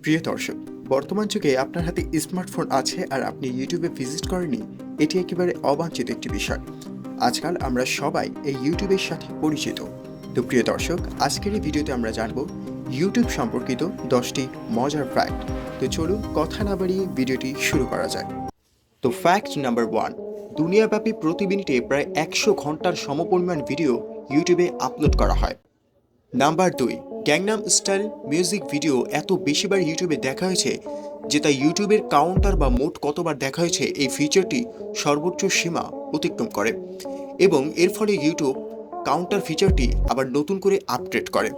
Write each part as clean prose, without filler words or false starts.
প্রিয় দর্শক, বর্তমান যুগে আপনার হাতে স্মার্টফোন আছে আর আপনি ইউটিউবে ভিজিট করেননি, এটি একেবারে অবাঞ্ছিত একটি বিষয়। আজকাল আমরা সবাই এই ইউটিউবের সাথে পরিচিত। তো প্রিয় দর্শক, আজকের এই ভিডিওতে আমরা জানব ইউটিউব সম্পর্কিত 10টি মজার ফ্যাক্ট। তো চলুন কথা না বাড়িয়ে ভিডিওটি শুরু করা যাক। তো ফ্যাক্ট নাম্বার 1, দুনিয়াব্যাপী প্রতি মিনিটে প্রায় 100 ঘন্টার সমপরিমাণ ভিডিও ইউটিউবে আপলোড করা হয়। Number 2, Gangnam style music video এত বেশিবার ইউটিউবে দেখা হয়েছে যে তা ইউটিউবের কাউন্টার বা মোট কতবার দেখা হয়েছে এই ফিচারটি সর্বোচ্চ সীমা অতিক্রম করে এবং এর ফলে ইউটিউব কাউন্টার ফিচারটি আবার নতুন করে আপডেট করে।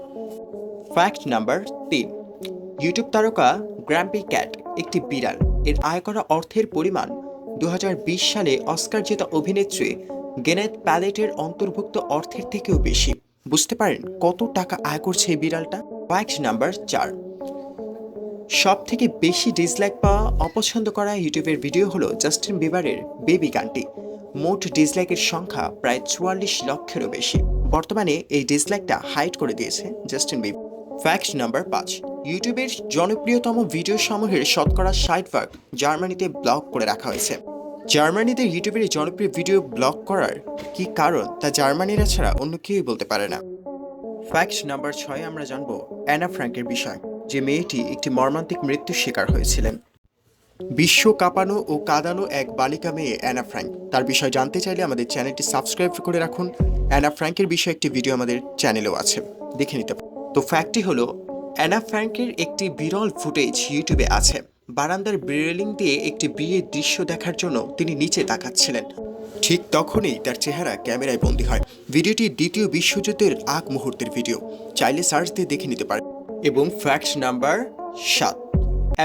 ফ্যাক্ট নাম্বার 3, ইউটিউব তারকা গ্র্যাম্পি ক্যাট একটি বিড়াল। এর আয় করা অর্থের পরিমাণ 2020 সালে অস্কার জেতা অভিনেত্রী গেনেথ প্যালেটের অন্তর্ভুক্ত অর্থের থেকেও বেশি। বুঝতে পারেন কত টাকা আয় করছে এই বিড়ালটা। ফ্যাক্ট নাম্বার 4, সব থেকে বেশি ডিসলাইক পাওয়া অপছন্দ করা ইউটিউবের ভিডিও হলো জাস্টিন বিবারের বেবি গানটি। মোট ডিসলাইকের সংখ্যা প্রায় 44 লক্ষেরও বেশি। বর্তমানে এই ডিসলাইকটা হাইড করে দিয়েছে জাস্টিন বিবার। ফ্যাক্ট নাম্বার 5, ইউটিউবের জনপ্রিয়তম ভিডিও সমূহের শতকরা 60% জার্মানিতে ব্লক করে রাখা হয়েছে। জার্মানিতে ইউটিউবের এই জনপ্রিয় ভিডিও ব্লক করার কি কারণ তা জার্মানিরা ছাড়া অন্য কেউই বলতে পারে না। ফ্যাক্ট নাম্বার 6, আমরা জানব অ্যানা ফ্র্যাঙ্কের বিষয়, যে মেয়েটি একটি মর্মান্তিক মৃত্যুর শিকার হয়েছিলেন। বিশ্ব কাঁপানো ও কাঁদানো এক বালিকা মেয়ে অ্যানা ফ্র্যাঙ্ক। তার বিষয় জানতে চাইলে আমাদের চ্যানেলটি সাবস্ক্রাইব করে রাখুন। অ্যানা ফ্র্যাঙ্কের বিষয়ে একটি ভিডিও আমাদের চ্যানেলেও আছে, দেখে নিতে পারেন। তো ফ্যাক্টটি হলো, অ্যানা ফ্র্যাঙ্কের একটি বিরল ফুটেজ ইউটিউবে আছে। বারান্দার রেলিং দিয়ে একটি বিয়ের দৃশ্য দেখার জন্য তিনি নিচে তাকাচ্ছিলেন। ঠিক তখনই তার চেহারা ক্যামেরায় বন্দী হয়। ভিডিওটি দ্বিতীয় বিশ্বযুদ্ধের আগ মুহূর্তের ভিডিও, চাইলে সার্চ দিয়ে দেখে নিতে পারেন। এবং ফ্যাক্ট নাম্বার 7,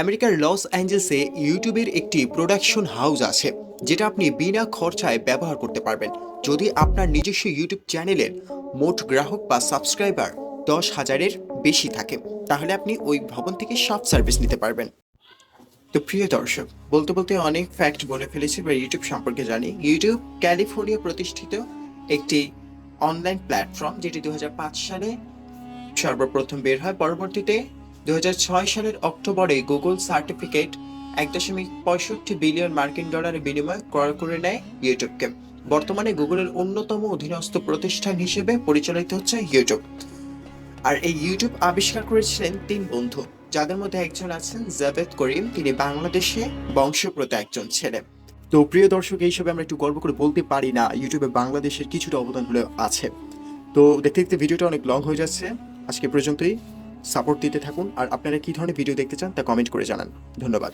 আমেরিকার লস অ্যাঞ্জেলসে ইউটিউবের একটি প্রোডাকশন হাউস আছে যেটা আপনি বিনা খরচায় ব্যবহার করতে পারবেন। যদি আপনার নিজস্ব ইউটিউব চ্যানেলের মোট গ্রাহক বা সাবস্ক্রাইবার 10,000-এর বেশি থাকে, তাহলে আপনি ওই ভবন থেকে সব সার্ভিস নিতে পারবেন। তো প্রিয় দর্শক, বলতে বলতে অনেক ফ্যাক্ট বলে ফেলেছি বা ইউটিউব সম্পর্কে জানি। ইউটিউব ক্যালিফোর্নিয়া প্রতিষ্ঠিত একটি অনলাইন প্ল্যাটফর্ম, যেটি 2005 সালে সর্বপ্রথম বের হয়। পরবর্তীতে 2006 সালের অক্টোবরে গুগল সার্টিফিকেট 1.65 বিলিয়ন মার্কিন ডলারের বিনিময়ে ক্রয় করে নেয় ইউটিউবকে। বর্তমানে গুগলের অন্যতম অধীনস্থ প্রতিষ্ঠান হিসেবে পরিচালিত হচ্ছে ইউটিউব। আর এই ইউটিউব আবিষ্কার করেছিলেন 3 বন্ধু, যাদের মধ্যে একজন আছেন জাভেদ করিম। তিনি বাংলাদেশে বংশোদ্ভূত একজন ছেলে। তো প্রিয় দর্শক, এইসবে আমরা একটু গর্ব করে বলতে পারি না, ইউটিউবে বাংলাদেশের কিছুটা অবদান হলেও আছে। তো দেখতে দেখতে ভিডিওটা অনেক লং হয়ে যাচ্ছে। আজকে পর্যন্তই। সাপোর্ট দিতে থাকুন, আর আপনারা কী ধরনের ভিডিও দেখতে চান তা কমেন্ট করে জানান। ধন্যবাদ।